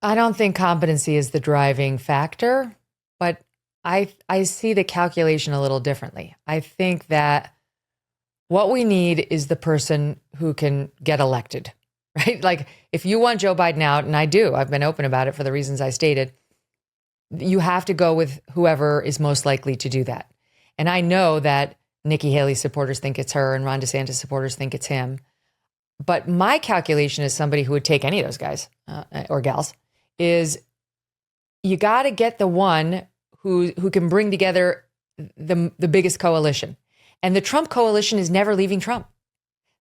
I don't think competency is the driving factor, but I see the calculation a little differently. I think that what we need is the person who can get elected, right? Like if you want Joe Biden out, and I do, I've been open about it for the reasons I stated, you have to go with whoever is most likely to do that. And I know that Nikki Haley supporters think it's her and Ron DeSantis supporters think it's him. But my calculation as somebody who would take any of those guys or gals is you got to get the one who can bring together the biggest coalition. And the Trump coalition is never leaving Trump.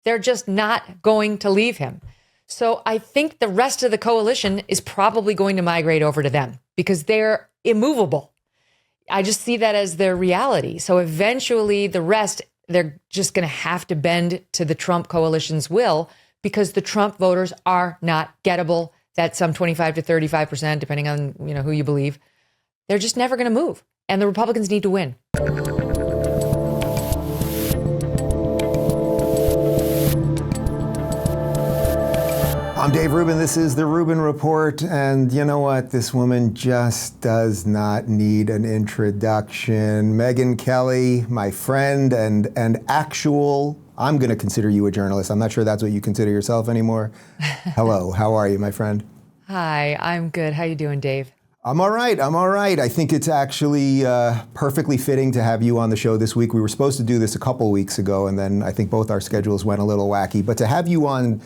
They're just not going to leave him. So I think the rest of the coalition is probably going to migrate over to them because they're immovable. I just see that as their reality. So eventually the rest, they're just going to have to bend to the Trump coalition's will because the Trump voters are not gettable. That's some 25 to 35%, depending on who you believe. They're just never going to move. And the Republicans need to win. I'm Dave Rubin. This is the Rubin Report. And you know what? This woman just does not need an introduction. Megyn Kelly, my friend and actual, I'm going to consider you a journalist. I'm not sure that's what you consider yourself anymore. Hello. How are you, my friend? Hi, I'm good. How you doing, Dave? I'm all right. I think it's actually perfectly fitting to have you on the show this week. We were supposed to do this a couple weeks ago, and then I think both our schedules went a little wacky. But to have you on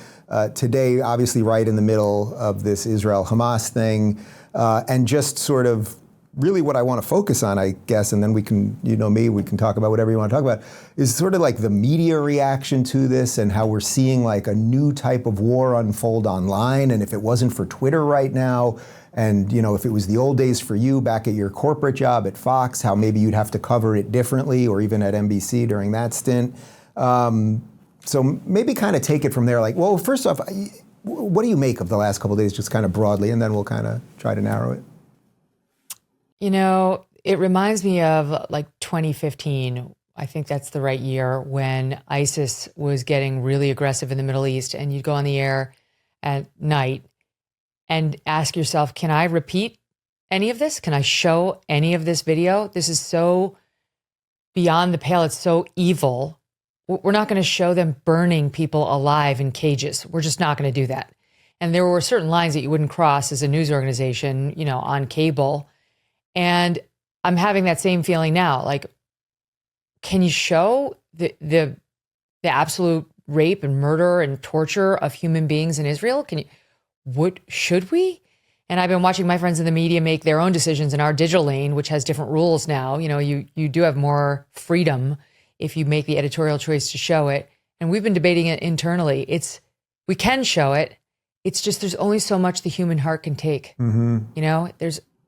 today, obviously right in the middle of this Israel-Hamas thing, and just sort of really what I want to focus on, I guess, and then we can, we can talk about whatever you want to talk about, is sort of like the media reaction to this and how we're seeing like a new type of war unfold online. And if it wasn't for Twitter right now, and, if it was the old days for you back at your corporate job at Fox, how maybe you'd have to cover it differently, or even at NBC during that stint. So maybe kind of take it from there. Like, well, first off, what do you make of the last couple of days, just kind of broadly, and then we'll kind of try to narrow it. It reminds me of like 2015. I think that's the right year when ISIS was getting really aggressive in the Middle East, and you'd go on the air at night and ask yourself, can I repeat any of this? Can I show any of this video? This is so beyond the pale. It's so evil. We're not going to show them burning people alive in cages. We're just not going to do that. And there were certain lines that you wouldn't cross as a news organization, on cable. And I'm having that same feeling now. Like, can you show the absolute rape and murder and torture of human beings in Israel? Should we? And I've been watching my friends in the media make their own decisions in our digital lane, which has different rules now. You do have more freedom if you make the editorial choice to show it. And we've been debating it internally. We can show it. It's just there's only so much the human heart can take. Mm-hmm.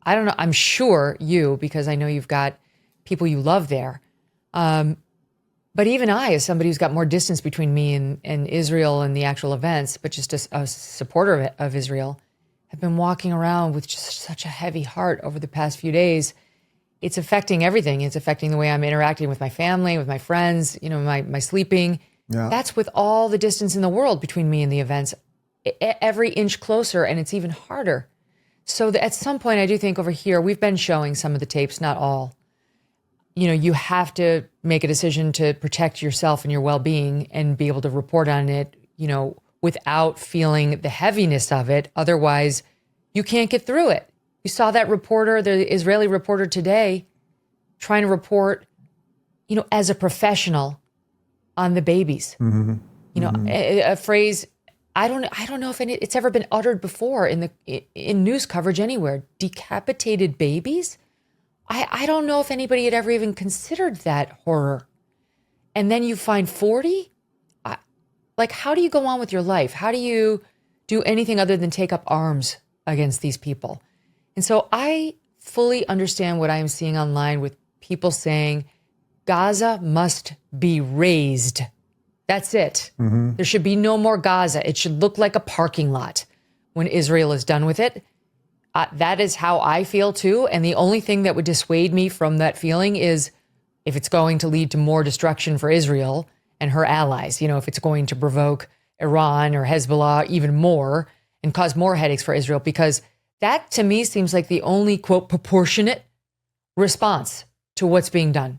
I don't know. I'm sure because I know you've got people you love there. But even I, as somebody who's got more distance between me and Israel and the actual events, but just a supporter of Israel, have been walking around with just such a heavy heart over the past few days. It's affecting everything. It's affecting the way I'm interacting with my family, with my friends, my sleeping. Yeah. That's with all the distance in the world between me and the events, every inch closer, and it's even harder. So at some point, I do think over here, we've been showing some of the tapes, not all. You have to make a decision to protect yourself and your well-being and be able to report on it, without feeling the heaviness of it. Otherwise, you can't get through it. You saw that reporter, the Israeli reporter today, trying to report, as a professional on the babies. Mm-hmm. A phrase, I don't know if it's ever been uttered before in news coverage anywhere. Decapitated babies? I don't know if anybody had ever even considered that horror. And then you find 40? How do you go on with your life? How do you do anything other than take up arms against these people? And so I fully understand what I am seeing online with people saying, Gaza must be razed. That's it. Mm-hmm. There should be no more Gaza. It should look like a parking lot when Israel is done with it. That is how I feel too. And the only thing that would dissuade me from that feeling is if it's going to lead to more destruction for Israel and her allies, if it's going to provoke Iran or Hezbollah even more and cause more headaches for Israel, because That to me seems like the only, quote, proportionate response to what's being done.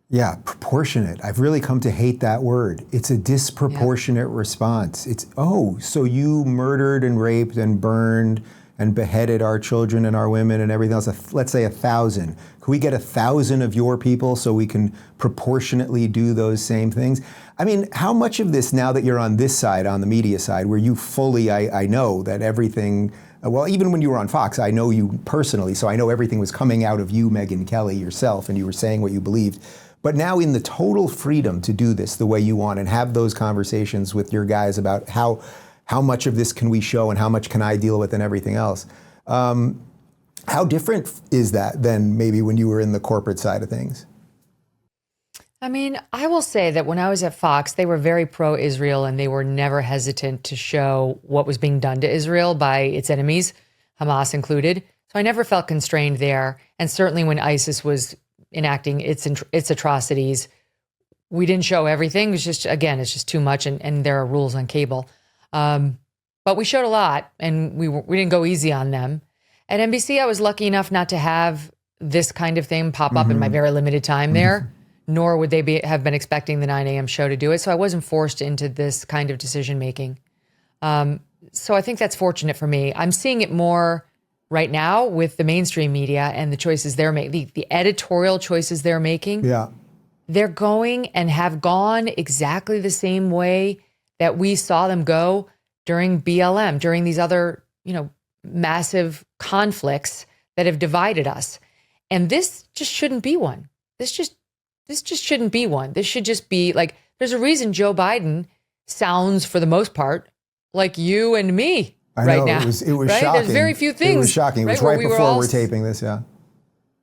Yeah, proportionate. I've really come to hate that word. It's a disproportionate response. It's, oh, so you murdered and raped and burned and beheaded our children and our women and everything else. Let's say 1,000. Can we get 1,000 of your people so we can proportionately do those same things? I mean, how much of this, now that you're on this side, on the media side, where you fully, I know that everything, well, even when you were on Fox, I know you personally, so I know everything was coming out of you, Megyn Kelly, yourself, and you were saying what you believed. But now in the total freedom to do this the way you want and have those conversations with your guys about how much of this can we show and how much can I deal with and everything else. How different is that than maybe when you were in the corporate side of things? I mean, I will say that when I was at Fox, they were very pro-Israel and they were never hesitant to show what was being done to Israel by its enemies, Hamas included. So I never felt constrained there. And certainly when ISIS was enacting its atrocities, we didn't show everything. It was just, again, it's just too much, and there are rules on cable. But we showed a lot, and we didn't go easy on them. At NBC, I was lucky enough not to have this kind of thing pop up in my very limited time there, nor would they have been expecting the 9 a.m. show to do it. So I wasn't forced into this kind of decision making. So I think that's fortunate for me. I'm seeing it more right now with the mainstream media and the choices they're making, the editorial choices they're making. Yeah. They're going and have gone exactly the same way that we saw them go during BLM, during these other, massive conflicts that have divided us. And this just shouldn't be one. This just shouldn't be one. This should just be like, there's a reason Joe Biden sounds, for the most part, like you and me right now. It was right? shocking. There's very few things. It was shocking. It was right before we're taping this, yeah.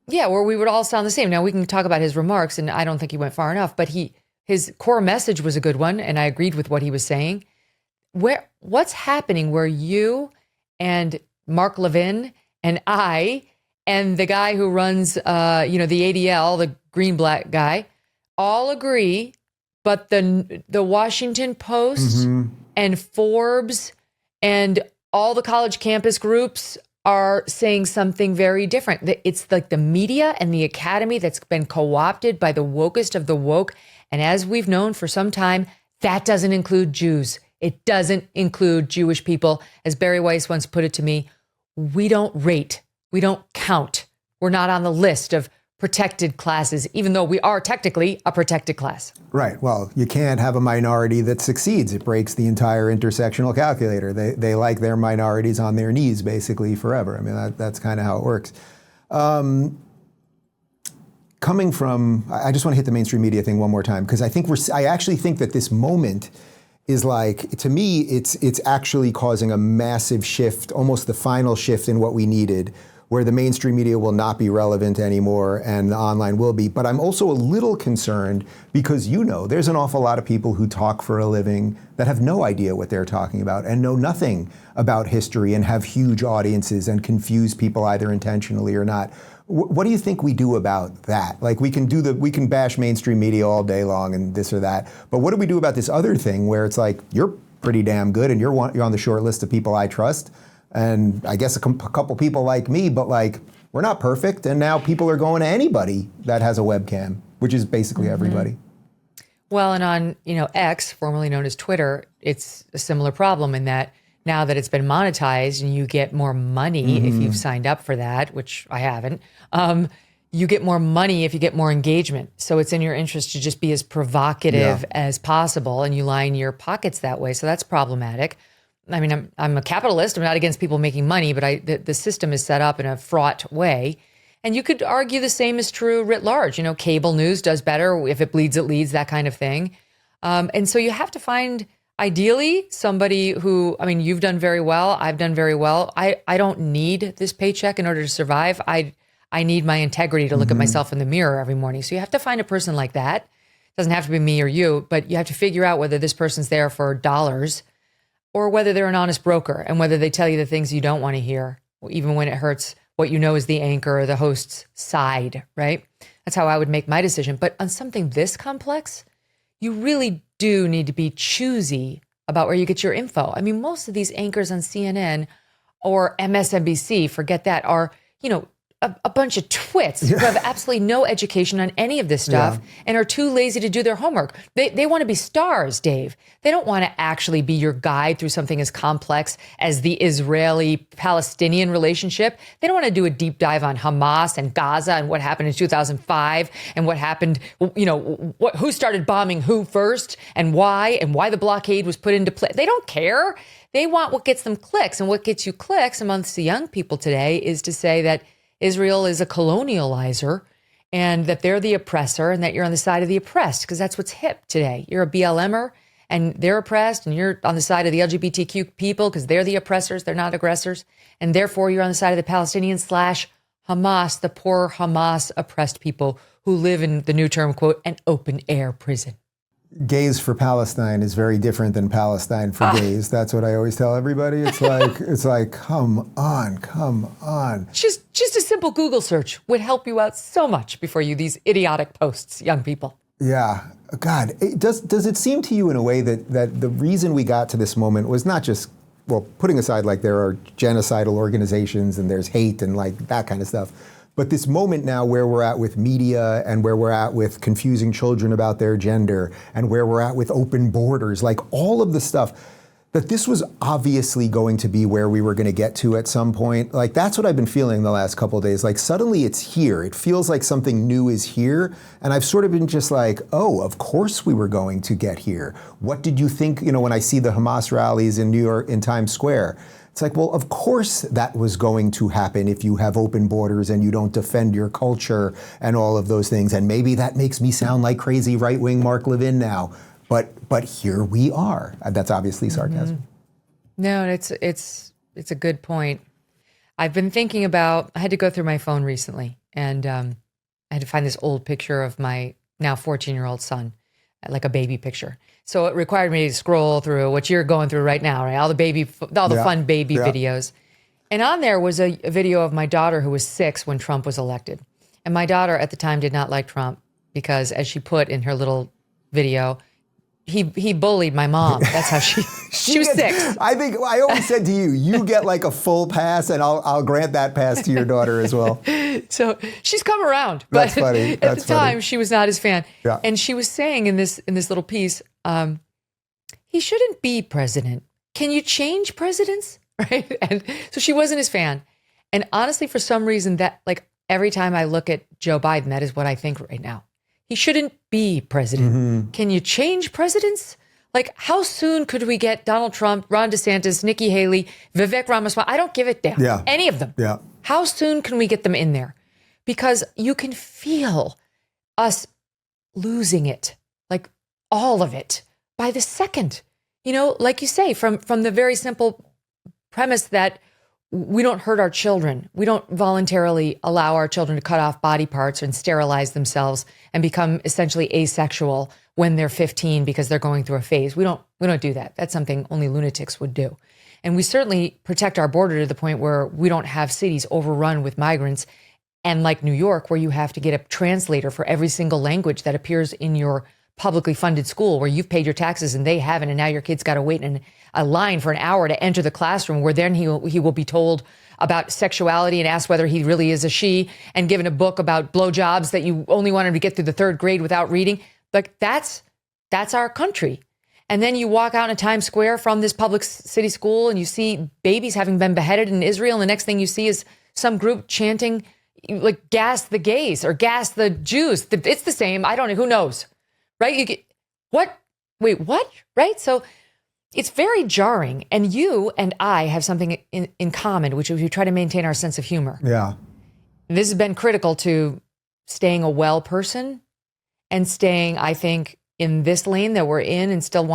Yeah, where we would all sound the same. Now, we can talk about his remarks, and I don't think he went far enough, but his core message was a good one, and I agreed with what he was saying. What's happening where you and Mark Levin and I and the guy who runs, the ADL, the green-black guy, all agree, but the Washington Post and Forbes and all the college campus groups are saying something very different. It's like the media and the academy that's been co-opted by the wokest of the woke. And as we've known for some time, that doesn't include Jews. It doesn't include Jewish people. As Barry Weiss once put it to me, we don't rate, we don't count. We're not on the list of protected classes, even though we are technically a protected class. Right. Well, you can't have a minority that succeeds. It breaks the entire intersectional calculator. They like their minorities on their knees basically forever. I mean, that's kind of how it works. Coming from, I just want to hit the mainstream media thing one more time, because I actually think that this moment is like, to me, it's actually causing a massive shift, almost the final shift in what we needed, where the mainstream media will not be relevant anymore and the online will be. But I'm also a little concerned because, there's an awful lot of people who talk for a living that have no idea what they're talking about and know nothing about history and have huge audiences and confuse people either intentionally or not. What do you think we do about that? Like, we can bash mainstream media all day long and this or that, but what do we do about this other thing where it's like, you're pretty damn good and you're on the short list of people I trust, and I guess a couple people like me, but like, we're not perfect, and now people are going to anybody that has a webcam, which is basically everybody. Well, and on, X, formerly known as Twitter, it's a similar problem in that now that it's been monetized and you get more money if you've signed up for that, which I haven't, you get more money if you get more engagement. So it's in your interest to just be as provocative as possible, and you line your pockets that way. So that's problematic. I mean, I'm a capitalist. I'm not against people making money, but the system is set up in a fraught way. And you could argue the same is true writ large. Cable news does better. If it bleeds, it leads, that kind of thing. And so you have to find, ideally, somebody who, you've done very well. I've done very well. I don't need this paycheck in order to survive. I need my integrity to look at myself in the mirror every morning. So you have to find a person like that. It doesn't have to be me or you, but you have to figure out whether this person's there for dollars or whether they're an honest broker, and whether they tell you the things you don't want to hear, even when it hurts what you know is the anchor or the host's side, right? That's how I would make my decision. But on something this complex, you really do need to be choosy about where you get your info. Most of these anchors on CNN or MSNBC, forget that, are, a bunch of twits who have absolutely no education on any of this stuff and are too lazy to do their homework. They want to be stars, Dave. They don't want to actually be your guide through something as complex as the Israeli-Palestinian relationship. They don't want to do a deep dive on Hamas and Gaza and what happened in 2005 and what happened, who started bombing who first and why the blockade was put into place. They don't care. They want what gets them clicks. And what gets you clicks amongst the young people today is to say that Israel is a colonializer and that they're the oppressor and that you're on the side of the oppressed, because that's what's hip today. You're a BLMer and they're oppressed, and you're on the side of the LGBTQ people because they're the oppressors, they're not aggressors. And therefore you're on the side of the Palestinians / Hamas, the poor Hamas oppressed people who live in the new term, quote, an open air prison. Gays for Palestine is very different than Palestine for gays. That's what I always tell everybody. It's like, come on. Just a simple Google search would help you out so much before these idiotic posts, young people. Yeah, God, does it seem to you in a way that the reason we got to this moment was not just, well, putting aside like there are genocidal organizations and there's hate and like that kind of stuff, but this moment now where we're at with media and where we're at with confusing children about their gender and where we're at with open borders, like all of the stuff, that this was obviously going to be where we were going to get to at some point. Like that's what I've been feeling the last couple of days. Like suddenly it's here. It feels like something new is here. And I've sort of been just like, oh, of course we were going to get here. What did you think, when I see the Hamas rallies in New York, in Times Square? It's like, well, of course that was going to happen if you have open borders and you don't defend your culture and all of those things. And maybe that makes me sound like crazy right-wing Mark Levin now. But here we are. That's obviously sarcasm. Mm-hmm. No, it's a good point. I've been thinking about, I had to go through my phone recently, and I had to find this old picture of my now 14-year-old son, like a baby picture. So it required me to scroll through what you're going through right now, right? All the fun baby videos. And on there was a video of my daughter who was 6 when Trump was elected. And my daughter at the time did not like Trump because, as she put in her little video, he bullied my mom. That's how she was 6. I think I always said to you, you get like a full pass, and I'll grant that pass to your daughter as well. So she's come around. But that's funny. At the time, she was not his fan. Yeah. And she was saying in this little piece, he shouldn't be president. Can you change presidents? Right? And so she wasn't his fan. And honestly, for some reason, that like every time I look at Joe Biden, that is what I think right now. He shouldn't be president. Mm-hmm. Can you change presidents? Like, how soon could we get Donald Trump, Ron DeSantis, Nikki Haley, Vivek Ramswamy? I don't give a damn. Yeah. Any of them. Yeah. How soon can we get them in there? Because you can feel us losing it, like all of it, by the second. Like you say, from the very simple premise that we don't hurt our children. We don't voluntarily allow our children to cut off body parts and sterilize themselves and become essentially asexual when they're 15 because they're going through a phase. We don't do that. That's something only lunatics would do. And we certainly protect our border to the point where we don't have cities overrun with migrants. And like New York, where you have to get a translator for every single language that appears in your publicly funded school where you've paid your taxes and they haven't, and now your kid's got to wait in a line for an hour to enter the classroom, where then he will be told about sexuality and asked whether he really is a she, and given a book about blowjobs that you only want him to get through the 3rd grade without reading. Like that's our country. And then you walk out in Times Square from this public city school and you see babies having been beheaded in Israel. And the next thing you see is some group chanting, like, gas the gays or gas the Jews. It's the same. I don't know. Who knows? Right? You get what? Wait, what? Right? So it's very jarring. And you and I have something in common, which is we try to maintain our sense of humor. Yeah. This has been critical to staying a well person and staying, I think, in this lane that we're in and still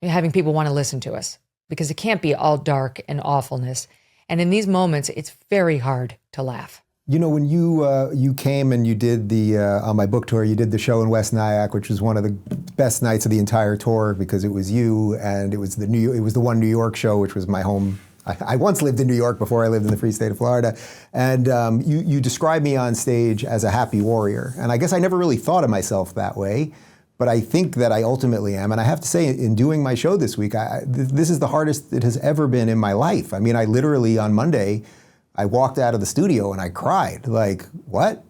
having people want to listen to us, because it can't be all dark and awfulness. And in these moments, it's very hard to laugh. When you came and you did on my book tour, you did the show in West Nyack, which was one of the best nights of the entire tour because it was you, and it was the one New York show, which was my home. I once lived in New York before I lived in the free state of Florida. And you described me on stage as a happy warrior. And I guess I never really thought of myself that way. but I think that I ultimately am. And I have to say, in doing my show this week, this is the hardest it has ever been in my life. I mean, I literally on Monday, I walked out of the studio and I cried. Like, what?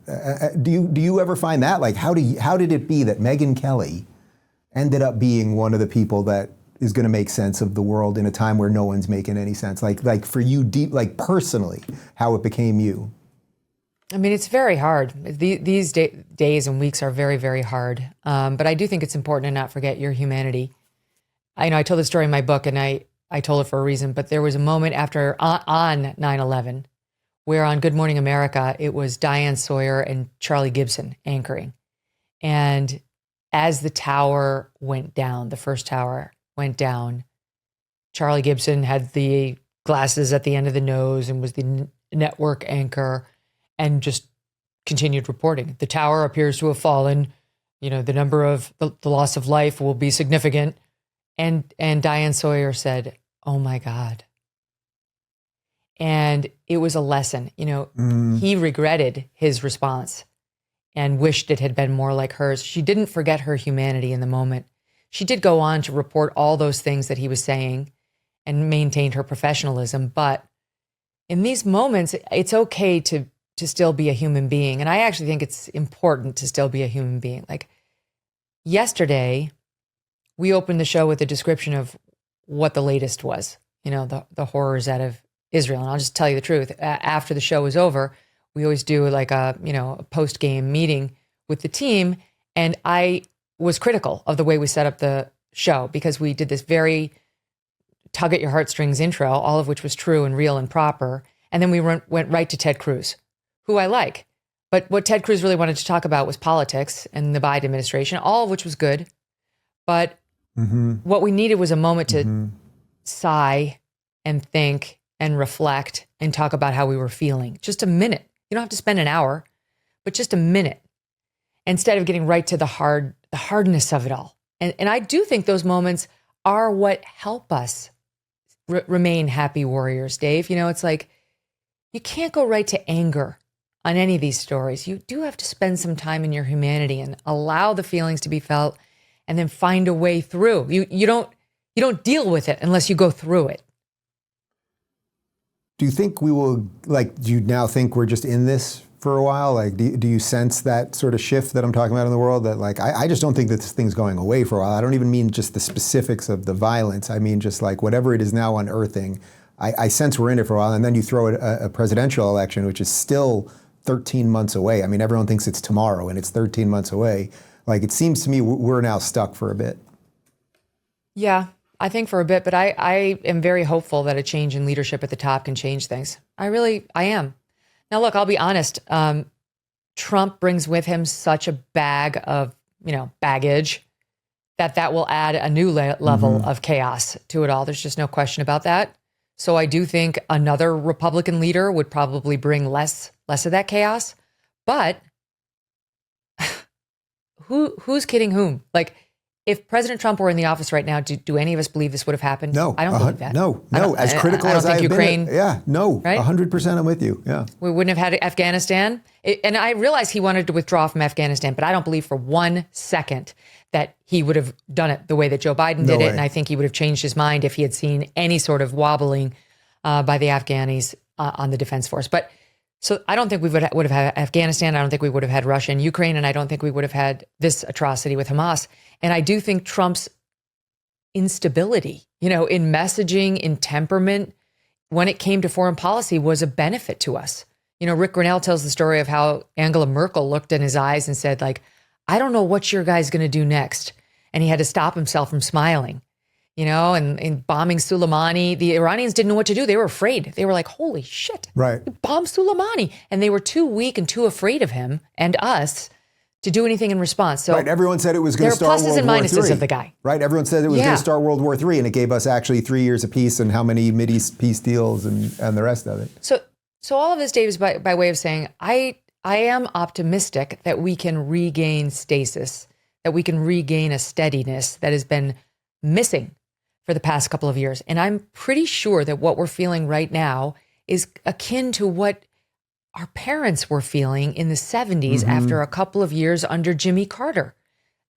Do you ever find that? Like, how did it be that Megyn Kelly ended up being one of the people that is going to make sense of the world in a time where no one's making any sense? Like for you, deep, like personally, how it became you. I mean, it's very hard. These days and weeks are very, very hard. But I do think it's important to not forget your humanity. I told the story in my book, and I told it for a reason, but there was a moment after on 9/11 where on Good Morning America, it was Diane Sawyer and Charlie Gibson anchoring. And as the tower went down, the first tower went down, Charlie Gibson had the glasses at the end of the nose and was the network anchor and just continued reporting. The tower appears to have fallen. The number of the loss of life will be significant. And Diane Sawyer said, "Oh my God." And it was a lesson. He regretted his response and wished it had been more like hers. She didn't forget her humanity in the moment. She did go on to report all those things that he was saying and maintained her professionalism. But in these moments, it's okay to still be a human being. And I actually think it's important to still be a human being. Like yesterday, we opened the show with a description of what the latest was, the horrors out of Israel. And I'll just tell you the truth. After the show was over, we always do like a post-game meeting with the team. And I was critical of the way we set up the show because we did this very tug at your heartstrings intro, all of which was true and real and proper. And then we went right to Ted Cruz, who I like. But what Ted Cruz really wanted to talk about was politics and the Biden administration, all of which was good. But what we needed was a moment to sigh and think and reflect and talk about how we were feeling. Just a minute. You don't have to spend an hour, but just a minute. Instead of getting right to the hardness of it all. And I do think those moments are what help us remain happy warriors, Dave. It's like you can't go right to anger on any of these stories. You do have to spend some time in your humanity and allow the feelings to be felt and then find a way through. You don't deal with it unless you go through it. Do you think we will, do you now think we're just in this for a while? Like, do you sense that sort of shift that I'm talking about in the world? That I just don't think that this thing's going away for a while. I don't even mean just the specifics of the violence. I mean just like whatever it is now unearthing. I sense we're in it for a while. And then you throw a presidential election, which is still 13 months away. I mean, everyone thinks it's tomorrow and it's 13 months away. Like, it seems to me we're now stuck for a bit. Yeah. I think for a bit, but I am very hopeful that a change in leadership at the top can change things. I am. Now, look, I'll be honest. Trump brings with him such a bag of, baggage that will add a new level of chaos to it all. There's just no question about that. So I do think another Republican leader would probably bring less of that chaos. But who's kidding whom? Like, if President Trump were in the office right now, do any of us believe this would have happened? No, I don't believe that. No. As critical as I have Ukraine, been, right? 100% I'm with you. Yeah, we wouldn't have had Afghanistan. And I realize he wanted to withdraw from Afghanistan, but I don't believe for 1 second that he would have done it the way that Joe Biden did it. And I think he would have changed his mind if he had seen any sort of wobbling by the Afghanis on the defense force. But so I don't think we would have had Afghanistan. I don't think we would have had Russia and Ukraine. And I don't think we would have had this atrocity with Hamas. And I do think Trump's instability, in messaging, in temperament, when it came to foreign policy was a benefit to us. Rick Grinnell tells the story of how Angela Merkel looked in his eyes and said, I don't know what your guy's going to do next. And he had to stop himself from smiling. And bombing Soleimani, the Iranians didn't know what to do. They were afraid. They were like, holy shit, right? Bomb Soleimani. And they were too weak and too afraid of him and us to do anything in response. So everyone said it was going to start World War III. There are pluses and minuses of the guy. Right, everyone said it was going to start World War III, and it gave us actually 3 years of peace and how many Mideast peace deals and the rest of it. So all of this, Dave, is by way of saying I am optimistic that we can regain stasis, that we can regain a steadiness that has been missing for the past couple of years. And I'm pretty sure that what we're feeling right now is akin to what our parents were feeling in the 70s after a couple of years under Jimmy Carter.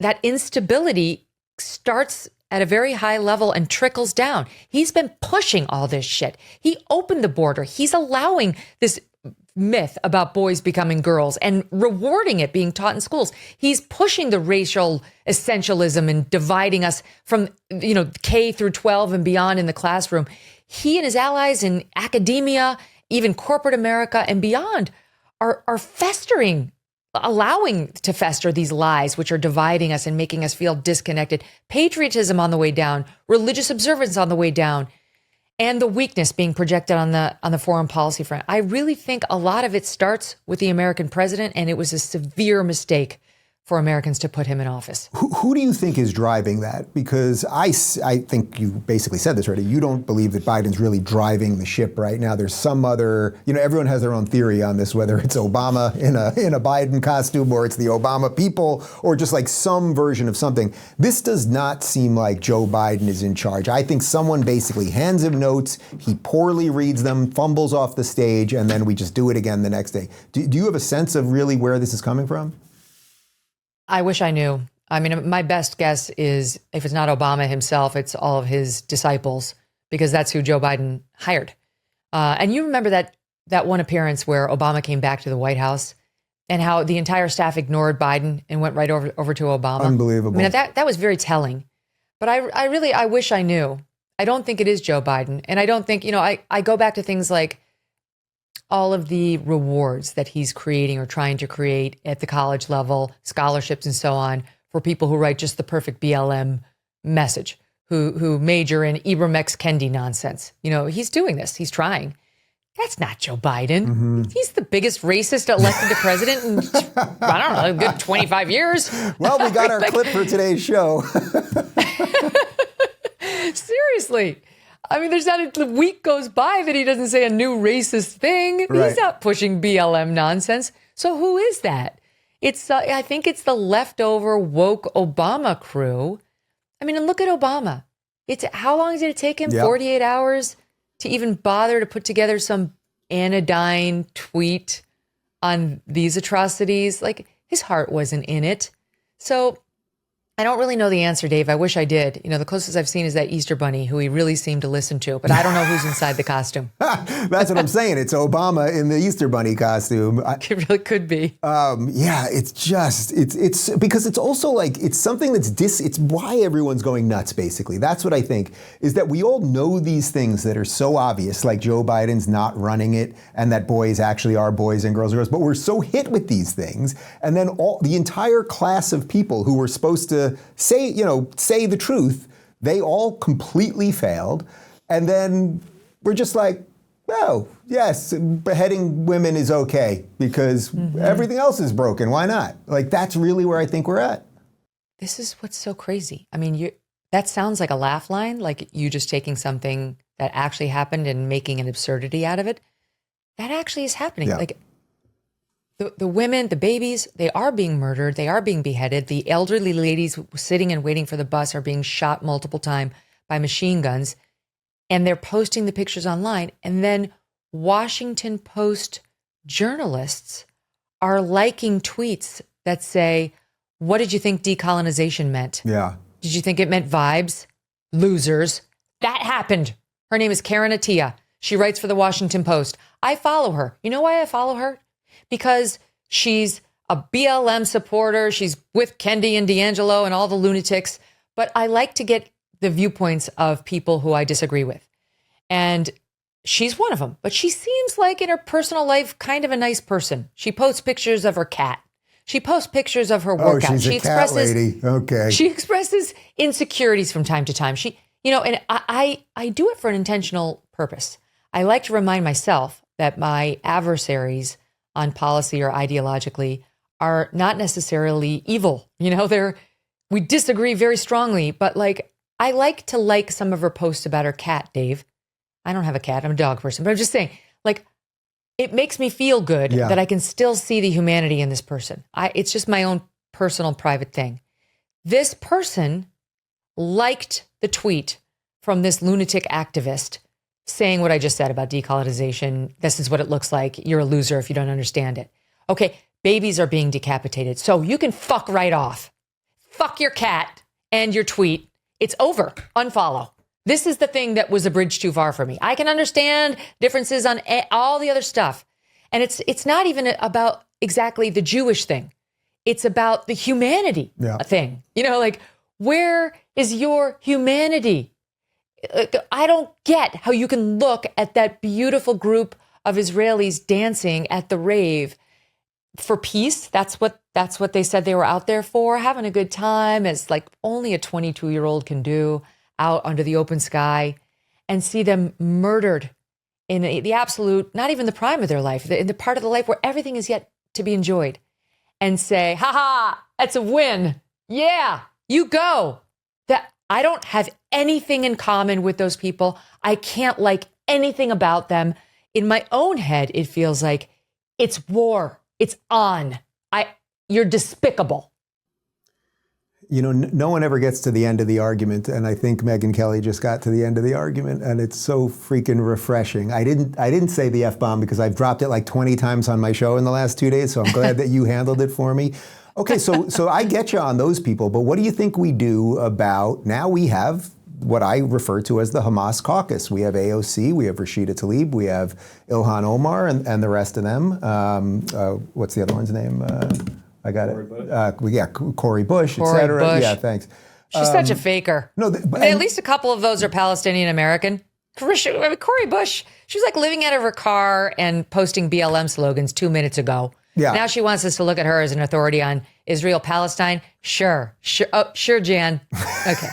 that instability starts at a very high level and trickles down. He's been pushing all this shit. He opened the border. He's allowing this myth about boys becoming girls and rewarding it being taught in schools. He's pushing the racial essentialism and dividing us from, K through 12 and beyond in the classroom. He and his allies in academia, even corporate America and beyond, are festering, allowing to fester these lies, which are dividing us and making us feel disconnected. Patriotism on the way down, religious observance on the way down, and the weakness being projected on the foreign policy front. I really think a lot of it starts with the American president, and it was a severe mistake for Americans to put him in office. Who do you think is driving that? Because I think you basically said this already. You don't believe that Biden's really driving the ship right now. There's some other, everyone has their own theory on this, whether it's Obama in a Biden costume or it's the Obama people or just like some version of something. This does not seem like Joe Biden is in charge. I think someone basically hands him notes, he poorly reads them, fumbles off the stage, and then we just do it again the next day. Do you have a sense of really where this is coming from? I wish I knew. I mean, my best guess is if it's not Obama himself, it's all of his disciples, because that's who Joe Biden hired. And you remember that one appearance where Obama came back to the White House and how the entire staff ignored Biden and went right over to Obama. Unbelievable. I mean, that was very telling. But I wish I knew. I don't think it is Joe Biden. And I don't think, I go back to things like all of the rewards that he's creating or trying to create at the college level, scholarships and so on, for people who write just the perfect BLM message, who major in Ibram X. Kendi nonsense. He's doing this. He's trying. That's not Joe Biden. Mm-hmm. He's the biggest racist elected to president in, I don't know, a good 25 years. Well, we got our clip for today's show. Seriously. I mean, there's not a week goes by that he doesn't say a new racist thing. Right. He's not pushing BLM nonsense. So who is that? I think it's the leftover woke Obama crew. I mean, and look at Obama. How long did it take him? Yep. 48 hours to even bother to put together some anodyne tweet on these atrocities. Like, his heart wasn't in it. So I don't really know the answer, Dave. I wish I did. The closest I've seen is that Easter Bunny, who he really seemed to listen to, but I don't know who's inside the costume. That's what I'm saying. It's Obama in the Easter Bunny costume. It really could be. Yeah, it's because it's also like, it's something it's why everyone's going nuts, basically. That's what I think, is that we all know these things that are so obvious, like Joe Biden's not running it and that boys actually are boys and girls are girls, but we're so hit with these things. And then the entire class of people who were supposed to say the truth, they all completely failed. And then we're just like, oh, yes, beheading women is okay because everything else is broken. Why not? Like, that's really where I think we're at. This is what's so crazy. I mean, that sounds like a laugh line, like you just taking something that actually happened and making an absurdity out of it. That actually is happening. Yeah. Like, the women, the babies, they are being murdered. They are being beheaded. The elderly ladies sitting and waiting for the bus are being shot multiple times by machine guns. And they're posting the pictures online. And then Washington Post journalists are liking tweets that say, what did you think decolonization meant? Yeah. Did you think it meant vibes? Losers. That happened. Her name is Karen Attiah. She writes for the Washington Post. I follow her. You know why I follow her? Because she's a BLM supporter. She's with Kendi and D'Angelo and all the lunatics. But I like to get the viewpoints of people who I disagree with. And she's one of them. But she seems like in her personal life, kind of a nice person. She posts pictures of her cat. She posts pictures of her workout. Oh, she's a cat lady. Okay. She expresses insecurities from time to time. And I do it for an intentional purpose. I like to remind myself that my adversaries on policy or ideologically are not necessarily evil. We disagree very strongly, but I like to like some of her posts about her cat, Dave. I don't have a cat. I'm a dog person, but I'm just saying, it makes me feel good that I can still see the humanity in this person. It's just my own personal private thing. This person liked the tweet from this lunatic activist saying what I just said about decolonization. This is what it looks like. You're a loser if you don't understand it. Okay, babies are being decapitated. So you can fuck right off. fuck your cat and your tweet. It's over. Unfollow. This is the thing that was a bridge too far for me. I can understand differences on all the other stuff. And it's not even about exactly the Jewish thing. It's about the humanity thing. You know, like, where is your humanity? I don't get how you can look at that beautiful group of Israelis dancing at the rave for peace. That's what they said they were out there for, having a good time, as like only a 22-year-old can do, out under the open sky, and see them murdered in the absolute, not even the prime of their life, in the part of the life where everything is yet to be enjoyed, and say, that's a win. Yeah, you go. That I don't have anything in common with those people. I can't like anything about them. In my own head, it feels like it's war. It's on. You're despicable. You know, no one ever gets to the end of the argument, and I think Megyn Kelly just got to the end of the argument, and it's so freaking refreshing. I didn't say the F-bomb because I've dropped it like 20 times on my show in the last 2 days, so I'm glad that you handled it for me. Okay, so I get you on those people, but what do you think we do about, now we have what I refer to as the Hamas Caucus. We have AOC, we have Rashida Tlaib, we have Ilhan Omar, and the rest of them. What's the other one's name? I got it. Cori Bush, et cetera. Yeah, thanks. She's such a faker. No, at least a couple of those are Palestinian American. Cori Bush, she was like living out of her car and posting BLM slogans 2 minutes ago. Yeah. Now she wants us to look at her as an authority on Israel-Palestine. Sure. Oh, sure, Jan. Okay.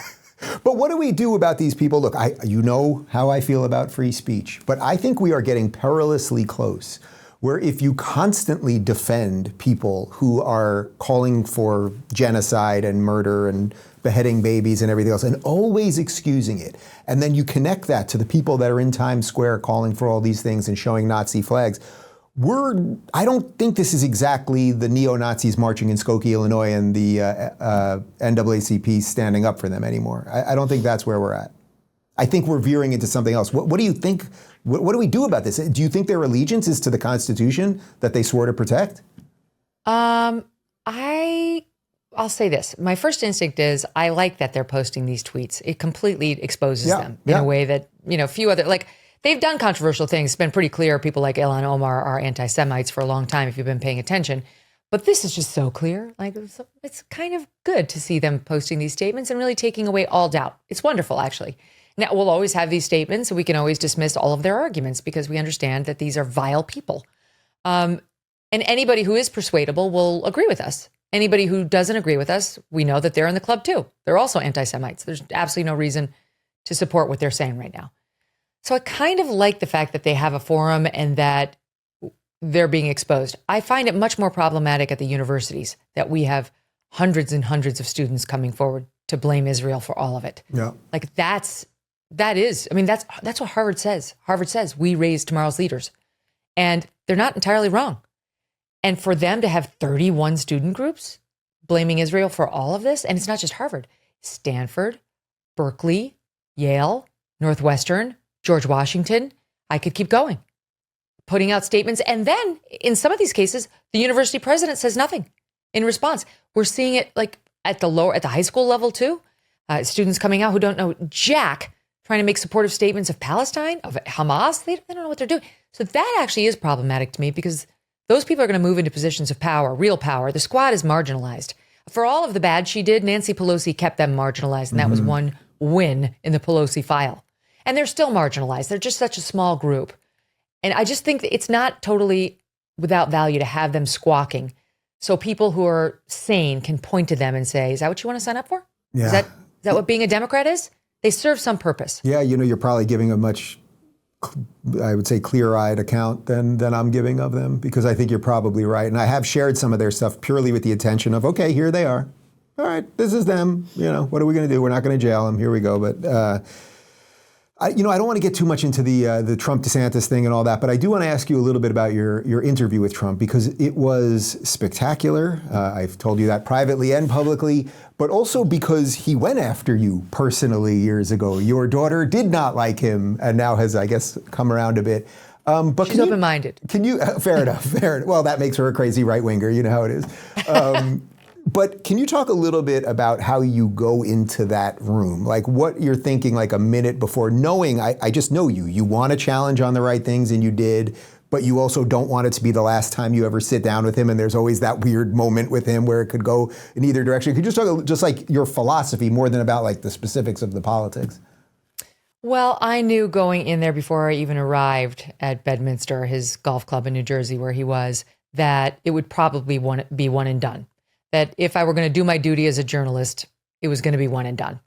But what do we do about these people? Look, you know how I feel about free speech, but I think we are getting perilously close, where if you constantly defend people who are calling for genocide and murder and beheading babies and everything else, and always excusing it, and then you connect that to the people that are in Times Square calling for all these things and showing Nazi flags, I don't think this is exactly the neo-Nazis marching in Skokie, Illinois, and the NAACP standing up for them anymore. I don't think that's where we're at. I think we're veering into something else. What do you think? What do we do about this? Do you think their allegiance is to the Constitution that they swore to protect? I'll say this. My first instinct is I like that they're posting these tweets. It completely exposes them in a way that, few other, like, they've done controversial things. It's been pretty clear. People like Ilhan Omar are anti-Semites for a long time, if you've been paying attention. But this is just so clear. Like, it's kind of good to see them posting these statements and really taking away all doubt. It's wonderful, actually. Now, we'll always have these statements, and we can always dismiss all of their arguments because we understand that these are vile people. And anybody who is persuadable will agree with us. Anybody who doesn't agree with us, we know that they're in the club too. They're also anti-Semites. There's absolutely no reason to support what they're saying right now. So I kind of like the fact that they have a forum and that they're being exposed. I find it much more problematic at the universities that we have hundreds and hundreds of students coming forward to blame Israel for all of it. Yeah. Like that's what Harvard says. Harvard says we raise tomorrow's leaders. And they're not entirely wrong. And for them to have 31 student groups blaming Israel for all of this, and it's not just Harvard, Stanford, Berkeley, Yale, Northwestern, George Washington, I could keep going, putting out statements. And then in some of these cases, the university president says nothing in response. We're seeing it like at the high school level too. Students coming out who don't know jack, trying to make supportive statements of Palestine, of Hamas. They don't know what they're doing. So that actually is problematic to me because those people are going to move into positions of power, real power. The squad is marginalized. For all of the bad she did, Nancy Pelosi kept them marginalized. And that was one win in the Pelosi file. And they're still marginalized. They're just such a small group. And I just think that it's not totally without value to have them squawking. So people who are sane can point to them and say, is that what you want to sign up for? Yeah. Is that what being a Democrat is? They serve some purpose. Yeah, you're probably giving a much, I would say, clear-eyed account than I'm giving of them, because I think you're probably right. And I have shared some of their stuff purely with the intention of, okay, here they are. All right, this is them. What are we going to do? We're not going to jail them. Here we go. But I don't want to get too much into the Trump DeSantis thing and all that, but I do want to ask you a little bit about your interview with Trump, because it was spectacular. I've told you that privately and publicly, but also because he went after you personally years ago. Your daughter did not like him and now has, I guess, come around a bit. But she's open-minded. Can you, fair enough. Well, that makes her a crazy right-winger. You know how it is. But can you talk a little bit about how you go into that room? Like what you're thinking like a minute before, knowing, I just know you. You want to challenge on the right things, and you did, but you also don't want it to be the last time you ever sit down with him, and there's always that weird moment with him where it could go in either direction. Could you just talk just like your philosophy more than about like the specifics of the politics? Well, I knew going in there before I even arrived at Bedminster, his golf club in New Jersey where he was, that it would probably be one and done. That if I were going to do my duty as a journalist, it was going to be one and done,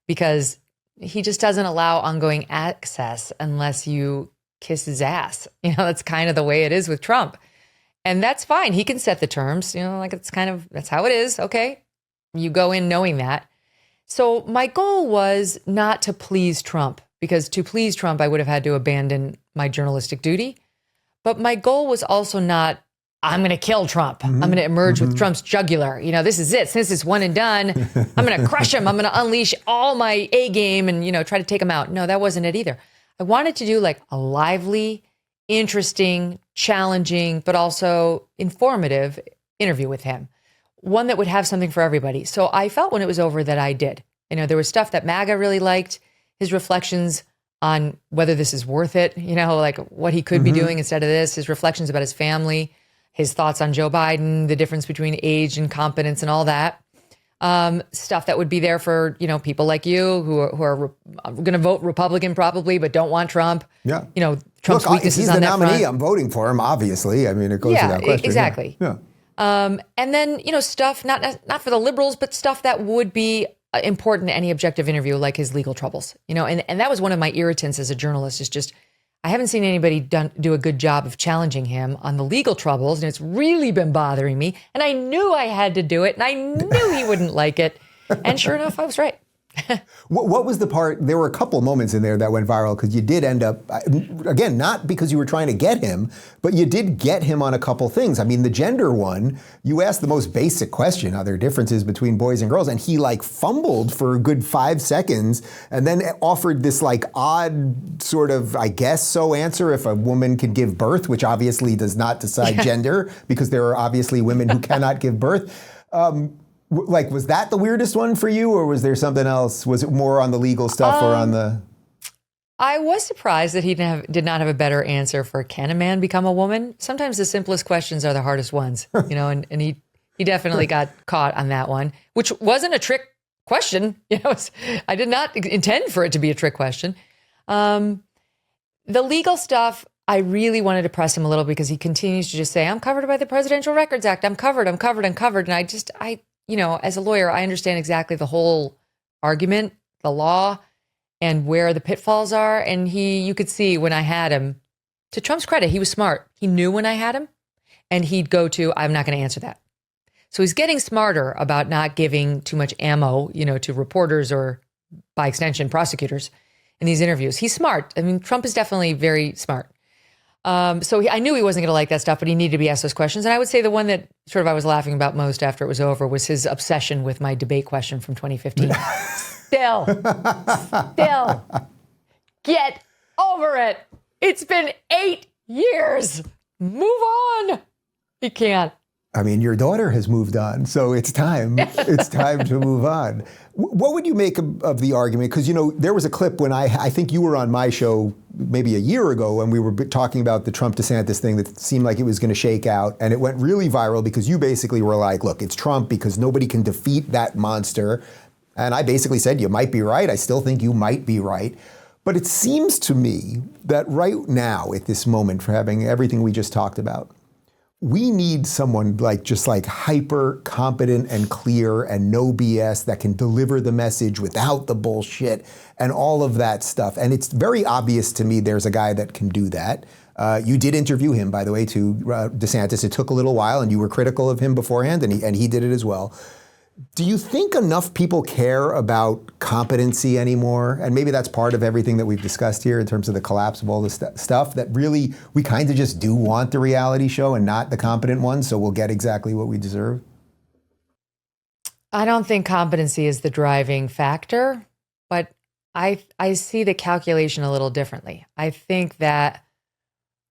because he just doesn't allow ongoing access unless you kiss his ass. That's kind of the way it is with Trump. And that's fine. He can set the terms, like that's how it is. Okay. You go in knowing that. So my goal was not to please Trump, because to please Trump, I would have had to abandon my journalistic duty. But my goal was also not, I'm going to kill Trump. I'm going to emerge with Trump's jugular. This is it. Since it's one and done, I'm going to crush him. I'm going to unleash all my A game and, try to take him out. No, that wasn't it either. I wanted to do like a lively, interesting, challenging, but also informative interview with him. One that would have something for everybody. So I felt when it was over that I did. There was stuff that MAGA really liked, his reflections on whether this is worth it, like what he could be doing instead of this, his reflections about his family, his thoughts on Joe Biden, the difference between age and competence and all that. Stuff that would be there for, people like you who are going to vote Republican probably, but don't want Trump. Yeah. Trump's Look, weaknesses if he's on the that nominee, front. I'm voting for him, obviously. I mean, it goes without question. Exactly. Yeah. And then, stuff, not for the liberals, but stuff that would be important to any objective interview, like his legal troubles, and that was one of my irritants as a journalist, is just, I haven't seen anybody do a good job of challenging him on the legal troubles, and it's really been bothering me. And I knew I had to do it, and I knew he wouldn't like it. And sure enough, I was right. What was the part, there were a couple moments in there that went viral, because you did end up, again, not because you were trying to get him, but you did get him on a couple things. I mean, the gender one, you asked the most basic question, are there differences between boys and girls? And he like fumbled for a good 5 seconds and then offered this like odd sort of, I guess so, answer if a woman can give birth, which obviously does not decide gender, because there are obviously women who cannot give birth. Like, was that the weirdest one for you, or was there something else? Was it more on the legal stuff or on the... I was surprised that he did not have a better answer for, can a man become a woman? Sometimes the simplest questions are the hardest ones, and he definitely got caught on that one, which wasn't a trick question. I did not intend for it to be a trick question. The legal stuff, I really wanted to press him a little, because he continues to just say, I'm covered by the Presidential Records Act. I'm covered. And as a lawyer, I understand exactly the whole argument, the law, and where the pitfalls are. And you could see when I had him, to Trump's credit, he was smart. He knew when I had him, and he'd go to, I'm not going to answer that. So he's getting smarter about not giving too much ammo, to reporters or by extension, prosecutors in these interviews. He's smart. I mean, Trump is definitely very smart. So I knew he wasn't going to like that stuff, but he needed to be asked those questions. And I would say the one that sort of I was laughing about most after it was over was his obsession with my debate question from 2015. Still, get over it. It's been 8 years. Move on. You can't. I mean, your daughter has moved on, so it's time. It's time to move on. What would you make of the argument? Because, there was a clip when I think you were on my show maybe a year ago when we were talking about the Trump DeSantis thing that seemed like it was going to shake out. And it went really viral because you basically were like, look, it's Trump because nobody can defeat that monster. And I basically said, you might be right. I still think you might be right. But it seems to me that right now, at this moment, for having everything we just talked about, we need someone just hyper competent and clear and no BS that can deliver the message without the bullshit and all of that stuff. And it's very obvious to me there's a guy that can do that. You did interview him, by the way, to DeSantis. It took a little while, and you were critical of him beforehand, and he did it as well. Do you think enough people care about competency anymore? And maybe that's part of everything that we've discussed here in terms of the collapse of all this stuff, that really we kind of just do want the reality show and not the competent one, so we'll get exactly what we deserve? I don't think competency is the driving factor, but I see the calculation a little differently. I think that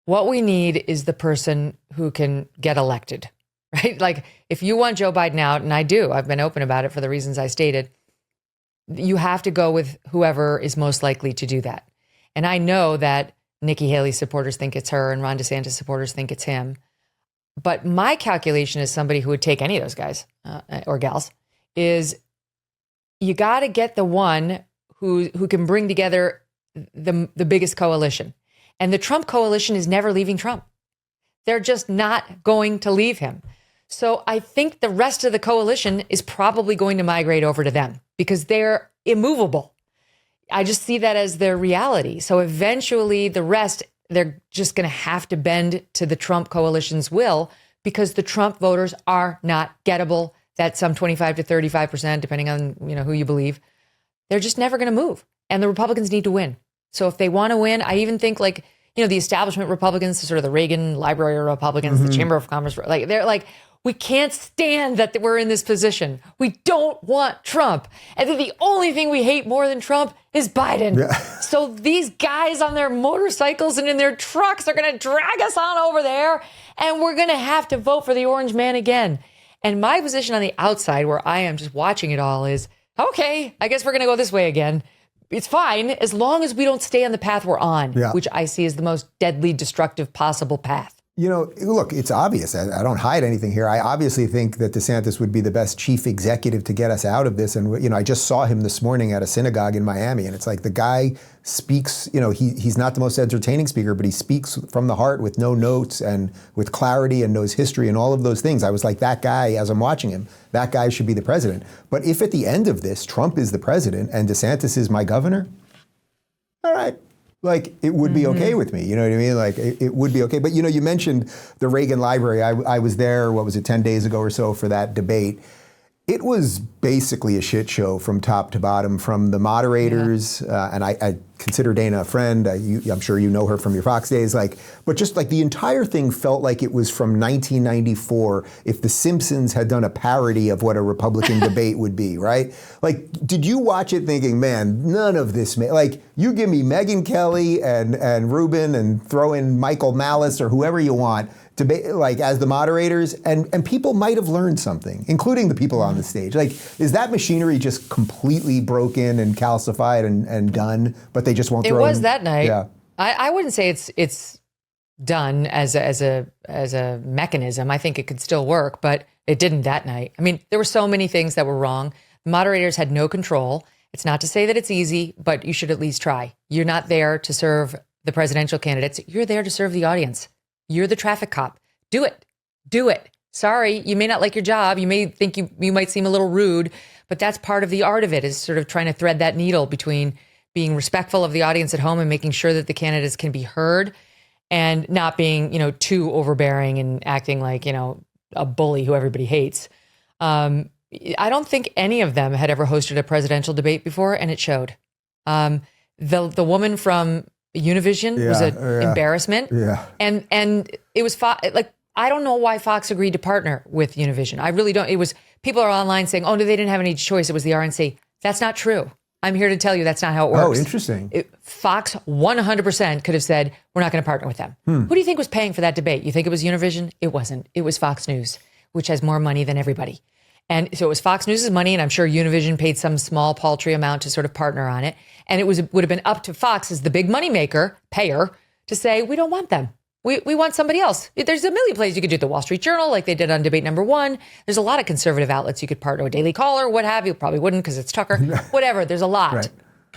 what we need is the person who can get elected, right? Like, if you want Joe Biden out, and I do, I've been open about it for the reasons I stated, you have to go with whoever is most likely to do that. And I know that Nikki Haley supporters think it's her and Ron DeSantis supporters think it's him. But my calculation as somebody who would take any of those guys or gals is you got to get the one who can bring together the biggest coalition. And the Trump coalition is never leaving Trump. They're just not going to leave him. So I think the rest of the coalition is probably going to migrate over to them because they're immovable. I just see that as their reality. So eventually the rest, they're just going to have to bend to the Trump coalition's will because the Trump voters are not gettable. That's some 25 to 35%, depending on who you believe. They're just never going to move. And the Republicans need to win. So if they want to win, I even think the establishment Republicans, sort of the Reagan Library Republicans, the Chamber of Commerce, they're like, we can't stand that we're in this position. We don't want Trump. And then the only thing we hate more than Trump is Biden. Yeah. So these guys on their motorcycles and in their trucks are going to drag us on over there. And we're going to have to vote for the orange man again. And my position on the outside, where I am just watching it all, is, okay, I guess we're going to go this way again. It's fine as long as we don't stay on the path we're on, which I see as the most deadly, destructive possible path. Look, it's obvious. I don't hide anything here. I obviously think that DeSantis would be the best chief executive to get us out of this. And, I just saw him this morning at a synagogue in Miami. And it's like the guy speaks, he's not the most entertaining speaker, but he speaks from the heart with no notes and with clarity and knows history and all of those things. I was like, that guy, as I'm watching him, that guy should be the president. But if at the end of this, Trump is the president and DeSantis is my governor, all right. It would be okay with me. You know what I mean? It would be okay. But, you mentioned the Reagan Library. I was there, 10 days ago or so for that debate. It was basically a shit show from top to bottom, from the moderators, and I consider Dana a friend. I'm sure you know her from your Fox days. But just the entire thing felt like it was from 1994 if The Simpsons had done a parody of what a Republican debate would be, right? Did you watch it thinking, man, none of this, you give me Megyn Kelly and Rubin and throw in Michael Malice or whoever you want, debate as the moderators, and people might have learned something, including the people on the stage. Is that machinery just completely broken and calcified and done, but they just won't throw it? It was that night. Yeah. I wouldn't say it's done as a mechanism. I think it could still work, but it didn't that night. I mean, there were so many things that were wrong. The moderators had no control. It's not to say that it's easy, but you should at least try. You're not there to serve the presidential candidates. You're there to serve the audience. You're the traffic cop. Do it. Do it. Sorry, you may not like your job. You may think you might seem a little rude, but that's part of the art of it, is sort of trying to thread that needle between being respectful of the audience at home and making sure that the candidates can be heard and not being, too overbearing and acting like, a bully who everybody hates. I don't think any of them had ever hosted a presidential debate before, and it showed. The woman from Univision was an embarrassment. Yeah. And it was I don't know why Fox agreed to partner with Univision. I really don't. It was, people are online saying, oh, no, they didn't have any choice. It was the RNC. That's not true. I'm here to tell you that's not how it works. Oh, interesting. Fox 100% could have said, we're not going to partner with them. Who do you think was paying for that debate? You think it was Univision? It wasn't. It was Fox News, which has more money than everybody. And so it was Fox News' money, and I'm sure Univision paid some small paltry amount to sort of partner on it. And it would have been up to Fox as the big money maker, payer, to say, we don't want them. We want somebody else. There's a million places you could do it. The Wall Street Journal, like they did on debate number 1. There's a lot of conservative outlets you could partner with. Daily Caller, what have you. Probably wouldn't because it's Tucker. Whatever. There's a lot.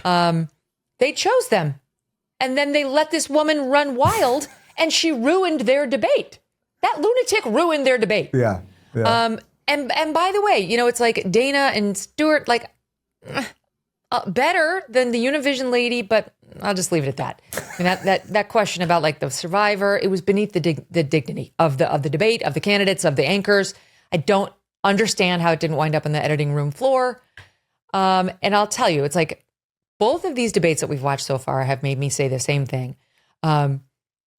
Right. They chose them. And then they let this woman run wild, and she ruined their debate. That lunatic ruined their debate. Yeah. And by the way, it's like Dana and Stewart, better than the Univision lady, but I'll just leave it at that. I mean, that question about the survivor, it was beneath the dignity of the debate, of the candidates, of the anchors. I don't understand how it didn't wind up on the editing room floor. And I'll tell you, it's both of these debates that we've watched so far have made me say the same thing,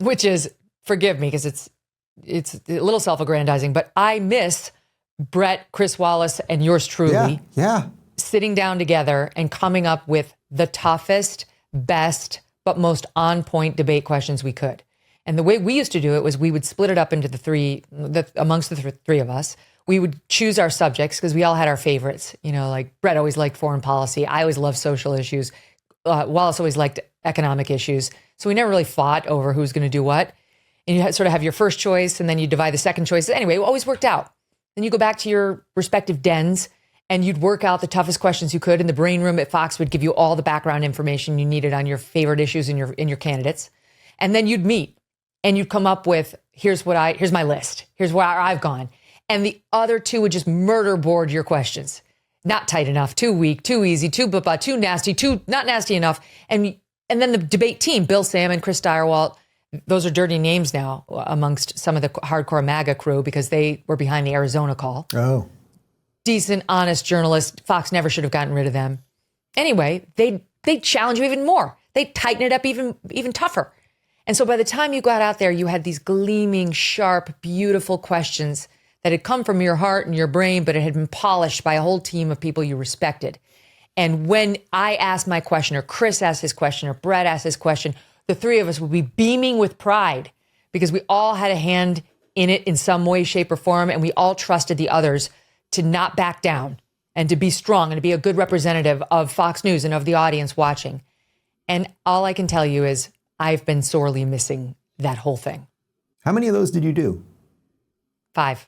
which is, forgive me, because it's a little self-aggrandizing, but I miss Brett, Chris Wallace, and yours truly sitting down together and coming up with the toughest, best, but most on-point debate questions we could. And the way we used to do it was we would split it up into amongst the three of us. We would choose our subjects because we all had our favorites. Like Brett always liked foreign policy. I always loved social issues. Wallace always liked economic issues. So we never really fought over who's going to do what. And you sort of have your first choice, and then you divide the second choice. Anyway, it always worked out. Then you go back to your respective dens, and you'd work out the toughest questions you could. And the brain room at Fox would give you all the background information you needed on your favorite issues and your candidates. And then you'd meet, and you'd come up with, here's my list. Here's where I've gone. And the other two would just murder board your questions. Not tight enough, too weak, too easy, too nasty, too not nasty enough. And then the debate team, Bill Salmon, Chris Direwalt, those are dirty names now amongst some of the hardcore MAGA crew because they were behind the Arizona call. Oh. Decent, honest journalists. Fox never should have gotten rid of them. Anyway, they challenge you even more. They tighten it up even tougher. And so by the time you got out there, you had these gleaming, sharp, beautiful questions that had come from your heart and your brain, but it had been polished by a whole team of people you respected. And when I asked my question, or Chris asked his question, or Brett asked his question, the three of us would be beaming with pride because we all had a hand in it in some way, shape, or form, and we all trusted the others to not back down and to be strong and to be a good representative of Fox News and of the audience watching. And all I can tell you is I've been sorely missing that whole thing. How many of those did you do? 5.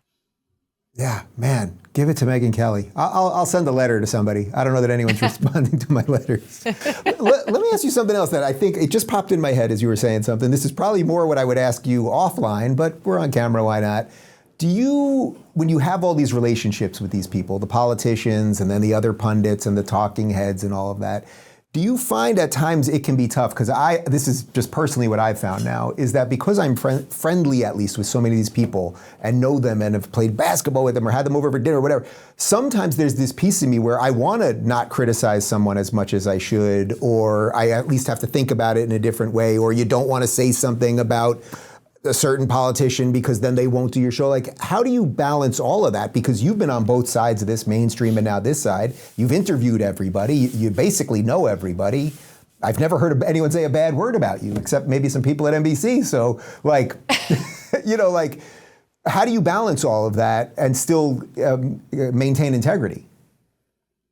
Yeah, man, give it to Megyn Kelly. I'll send a letter to somebody. I don't know that anyone's responding to my letters. Let me ask you something else that I think it just popped in my head as you were saying something. This is probably more what I would ask you offline, but we're on camera, why not? When you have all these relationships with these people, the politicians and then the other pundits and the talking heads and all of that, do you find at times it can be tough? Because this is just personally what I've found now, is that because I'm friendly at least with so many of these people and know them and have played basketball with them or had them over for dinner or whatever, sometimes there's this piece of me where I want to not criticize someone as much as I should, or I at least have to think about it in a different way, or you don't want to say something about a certain politician because then they won't do your show. Like, how do you balance all of that? Because you've been on both sides of this, mainstream and now this side. You've interviewed everybody. You basically know everybody. I've never heard anyone say a bad word about you, except maybe some people at NBC. So, like, how do you balance all of that and still maintain integrity?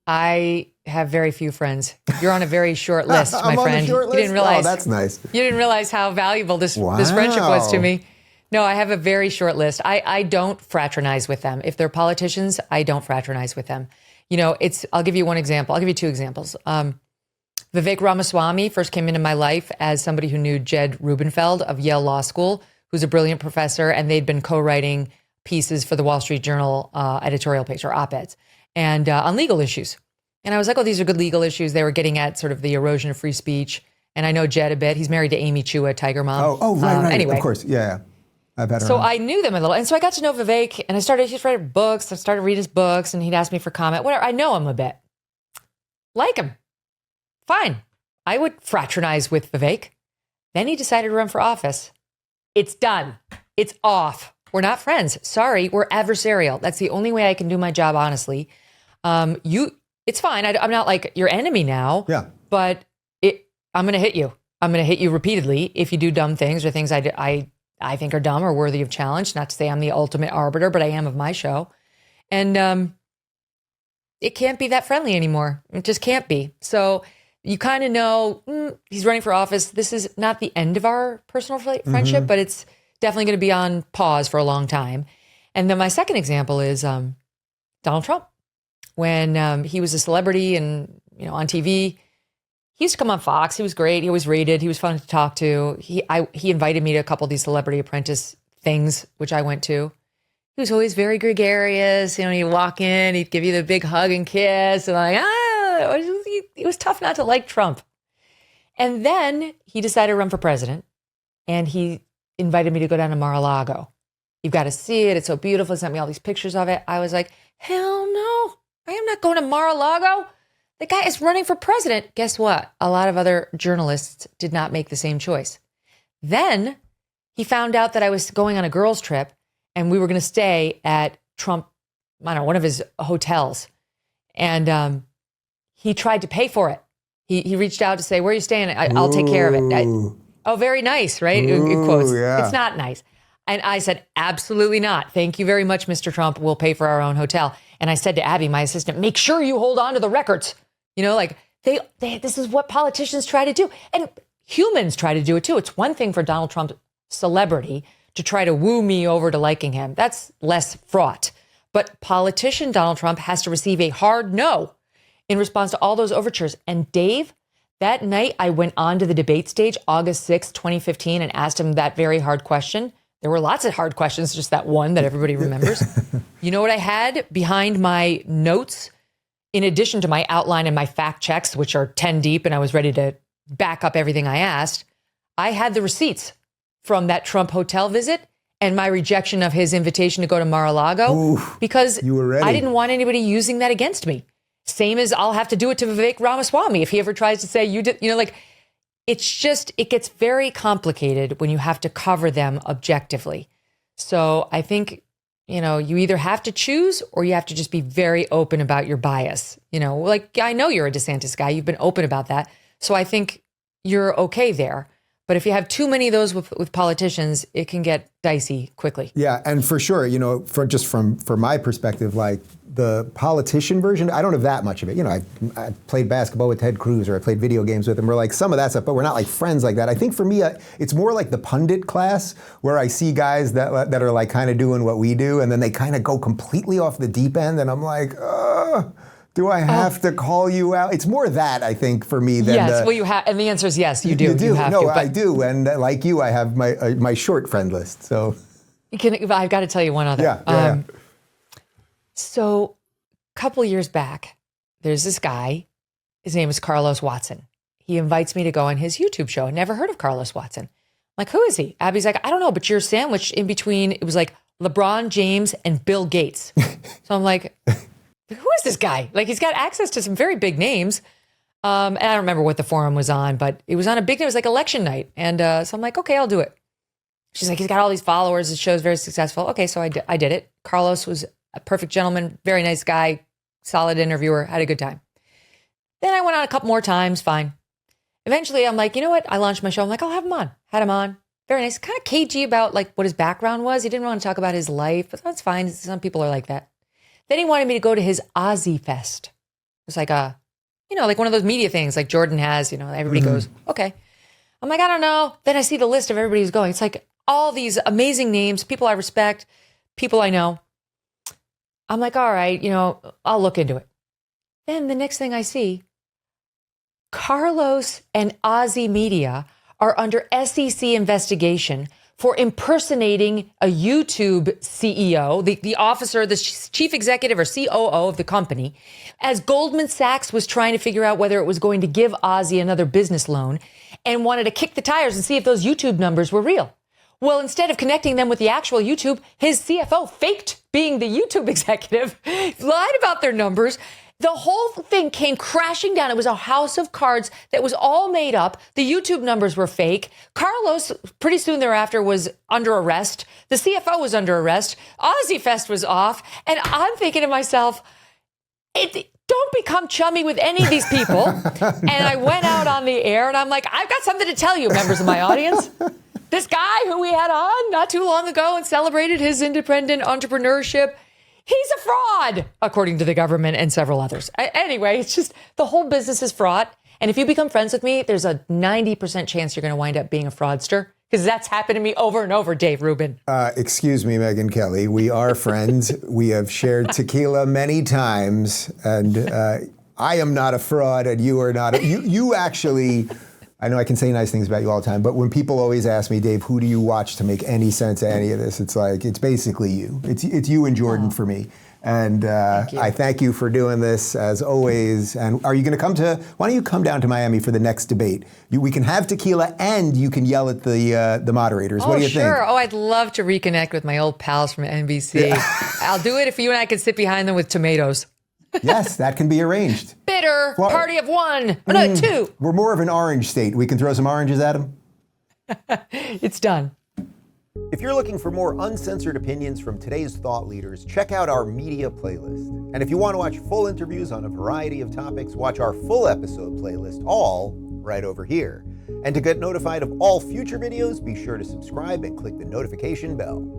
I have very few friends. You're on a very short list, my friend. On the short list? You didn't realize. Oh, that's nice. You didn't realize how valuable this friendship was to me. No, I have a very short list. I don't fraternize with them. If they're politicians, I don't fraternize with them. I'll give you one example. I'll give you 2 examples. Vivek Ramaswamy first came into my life as somebody who knew Jed Rubenfeld of Yale Law School, who's a brilliant professor, and they'd been co-writing pieces for the Wall Street Journal editorial page, or op-eds, and on legal issues. And I was like, oh, these are good legal issues. They were getting at sort of the erosion of free speech. And I know Jed a bit. He's married to Amy Chua, Tiger Mom. Oh, right. Anyway. Of course. Yeah. I've had her So on. I knew them a little. And so I got to know Vivek, and he'd write books. I started reading his books, and he'd ask me for comment. Whatever. I know him a bit. Like him. Fine. I would fraternize with Vivek. Then he decided to run for office. It's done. It's off. We're not friends. Sorry, we're adversarial. That's the only way I can do my job, honestly. It's fine. I'm not like your enemy now. Yeah. But I'm going to hit you. I'm going to hit you repeatedly if you do dumb things or things I think are dumb or worthy of challenge. Not to say I'm the ultimate arbiter, but I am of my show. And it can't be that friendly anymore. It just can't be. So you kind of know he's running for office. This is not the end of our personal friendship, but it's definitely going to be on pause for a long time. And then my second example is Donald Trump. When he was a celebrity and on TV, he used to come on Fox. He was great. He was rated. He was fun to talk to. He invited me to a couple of these Celebrity Apprentice things, which I went to. He was always very gregarious. He'd walk in, he'd give you the big hug and kiss, and it was tough not to like Trump. And then he decided to run for president, and he invited me to go down to Mar-a-Lago. You've got to see it. It's so beautiful. He sent me all these pictures of it. I was like, hell no. I am not going to Mar-a-Lago. The guy is running for president. Guess what? A lot of other journalists did not make the same choice. Then he found out that I was going on a girls' trip and we were going to stay at Trump, one of his hotels. And he tried to pay for it. He reached out to say, where are you staying? I'll take care of it. Oh, very nice, right? Ooh, it quotes. yeah. It's not nice. And I said, absolutely not. Thank you very much, Mr. Trump. We'll pay for our own hotel. And I said to Abby, my assistant, make sure you hold on to the records. You know, like this is what politicians try to do. And humans try to do it too. It's one thing for Donald Trump, celebrity, to try to woo me over to liking him. That's less fraught. But politician Donald Trump has to receive a hard no in response to all those overtures. And Dave, that night I went on to the debate stage, August 6th, 2015, and asked him that very hard question. There were lots of hard questions, just that one that everybody remembers. You know what I had behind my notes? In addition to my outline and my fact checks, which are 10 deep, and I was ready to back up everything I asked, I had the receipts from that Trump hotel visit and my rejection of his invitation to go to Mar-a-Lago, because you were ready. I didn't want anybody using that against me. Same as I'll have to do it to Vivek Ramaswamy if he ever tries to say you did, you know, like, it's just, it gets very complicated when you have to cover them objectively. So I think, you know, you either have to choose or you have to just be very open about your bias. You know, like, I know you're a DeSantis guy. You've been open about that. So I think you're okay there. But if you have too many of those with politicians, it can get dicey quickly. Yeah, and for sure, you know, from my perspective, like the politician version, I don't have that much of it. You know, I played basketball with Ted Cruz, or I played video games with him, or like some of that stuff, but we're not like friends like that. I think for me, it's more like the pundit class, where I see guys that are like kind of doing what we do, and then they kind of go completely off the deep end, and I'm like, do I have to call you out? It's more that, I think, for me than yes. Well, you have, and the answer is yes. You do. You do. You have no, to, I do, and like you, I have my short friend list. So, I've got to tell you one other. Yeah. So, a couple years back, there's this guy. His name is Carlos Watson. He invites me to go on his YouTube show. I never heard of Carlos Watson. I'm like, who is he? Abby's like, I don't know, but you're sandwiched in between. It was like LeBron James and Bill Gates. So I'm like, who is this guy? Like, he's got access to some very big names. And I don't remember what the forum was on, but it was on a big, it was like election night. And so I'm like, okay, I'll do it. She's like, he's got all these followers. His show's very successful. Okay, so I did it. Carlos was a perfect gentleman, very nice guy, solid interviewer, had a good time. Then I went on a couple more times, fine. Eventually, I'm like, you know what? I launched my show. I'm like, I'll have him on. Had him on. Very nice. Kind of cagey about like what his background was. He didn't want to talk about his life, but that's fine. Some people are like that. Then he wanted me to go to his Aussie Fest. It was like like one of those media things like Jordan has, everybody goes, okay. I'm like, I don't know. Then I see the list of everybody who's going. It's like all these amazing names, people I respect, people I know. I'm like, all right, I'll look into it. Then the next thing I see, Carlos and Aussie Media are under SEC investigation for impersonating a YouTube CEO, the officer, the chief executive or COO of the company, as Goldman Sachs was trying to figure out whether it was going to give Aussie another business loan and wanted to kick the tires and see if those YouTube numbers were real. Well, instead of connecting them with the actual YouTube, his CFO faked being the YouTube executive, lied about their numbers. The whole thing came crashing down. It was a house of cards that was all made up. The YouTube numbers were fake. Carlos, pretty soon thereafter, was under arrest. The CFO was under arrest. Aussie Fest was off. And I'm thinking to myself, don't become chummy with any of these people. And I went out on the air and I'm like, I've got something to tell you, members of my audience. This guy who we had on not too long ago and celebrated his independent entrepreneurship, he's a fraud, according to the government and several others. Anyway, it's just the whole business is fraud. And if you become friends with me, there's a 90% chance you're going to wind up being a fraudster, because that's happened to me over and over, Dave Rubin. Excuse me, Megyn Kelly. We are friends. We have shared tequila many times. And I am not a fraud and you are not. You actually... I know I can say nice things about you all the time, but when people always ask me, Dave, who do you watch to make any sense of any of this? It's like, it's basically you. It's you and Jordan for me. And I thank you for doing this as always. And are you going to why don't you come down to Miami for the next debate? We can have tequila and you can yell at the moderators. What do you think? Sure. Oh, I'd love to reconnect with my old pals from NBC. Yeah. I'll do it if you and I can sit behind them with tomatoes. Yes, that can be arranged. Bitter party of one. No, two. We're more of an orange state. We can throw some oranges at them. It's done. If you're looking for more uncensored opinions from today's thought leaders, check out our media playlist. And if you want to watch full interviews on a variety of topics, watch our full episode playlist, all right over here. And to get notified of all future videos, be sure to subscribe and click the notification bell.